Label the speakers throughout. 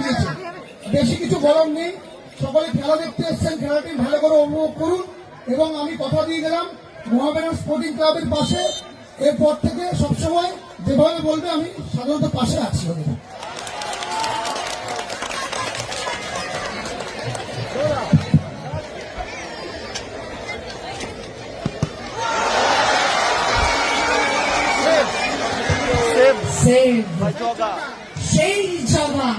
Speaker 1: দিয়েছে। বেশি কিছু বলার নেই, সকলে খেলা দেখতে এসছেন, খেলাটি ভালো করে অনুভব করুন। এবং আমি কথা দিয়ে গেলাম মোহামেডান স্পোর্টিং ক্লাবের পাশে এরপর থেকে সবসময় যেভাবে বলবে আমি সাধারণত পাশে আছি।
Speaker 2: সেই জগা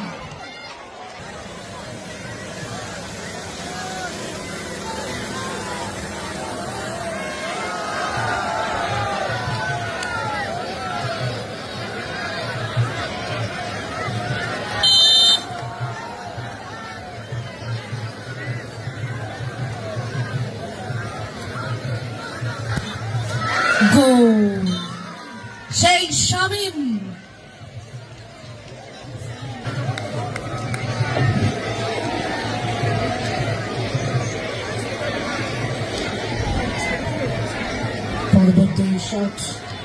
Speaker 2: গোল, সেই শামীম পরবর্তী শট।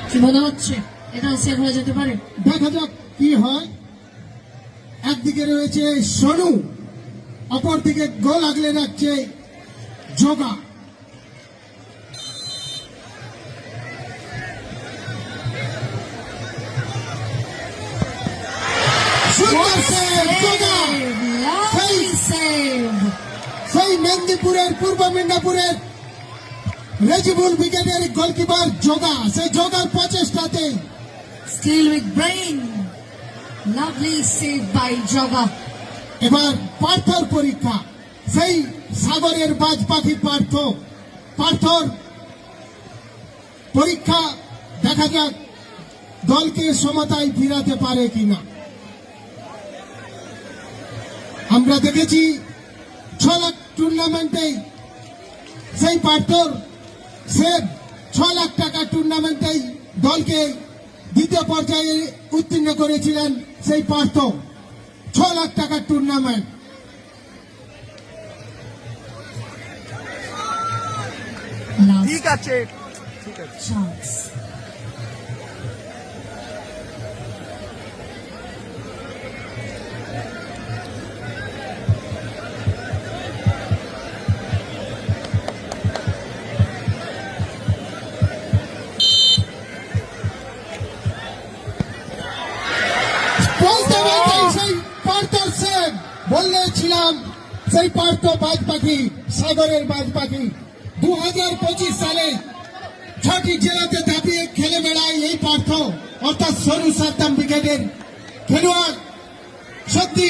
Speaker 2: কি মনে হচ্ছে এটা সেভ হয়ে যেতে পারে?
Speaker 1: দেখা যাক কি হয়। একদিকে রয়েছে সোনু, অপরদিকে গোল আগলে রাখছে জগা। সেই মেদিনীপুরের পূর্ব মিদনাপুরের রেজিবুল ব্রিগেডের গোলকিপার জগা, সেই জগার প্রচেষ্টাতে
Speaker 2: skill with brain, lovely save by Jaga.
Speaker 1: এবার পার্থর পরীক্ষা, সেই সাগরের বাজ পাখি পার্থর পরীক্ষা। দেখা যাক দলকে সমতায় ফিরাতে পারে কিনা। আমরা দেখেছি 6 লাখ টুর্নামেন্টে সেই পার্থর সেভ, 6 লাখ টাকা টুর্নামেন্টেই দলকে দ্বিতীয় পর্যায়ে উত্তীর্ণ করেছিলেন সেই পার্থ। 6 লাখ টাকার টুর্নামেন্ট।
Speaker 3: ঠিক আছে, ঠিক আছে।
Speaker 1: সেই পার্থর সেভ বললেছিলাম, সেই পার্থ বাজ পাখি, সাগরের বাজ পাখি। 2025 সালে 6টি জেলাতে দাপিয়ে খেলে বেড়ায় এই পার্থ, অর্থাৎ সরু সাদ্দাম ব্রিগেডের খেলোয়াড়। সত্যি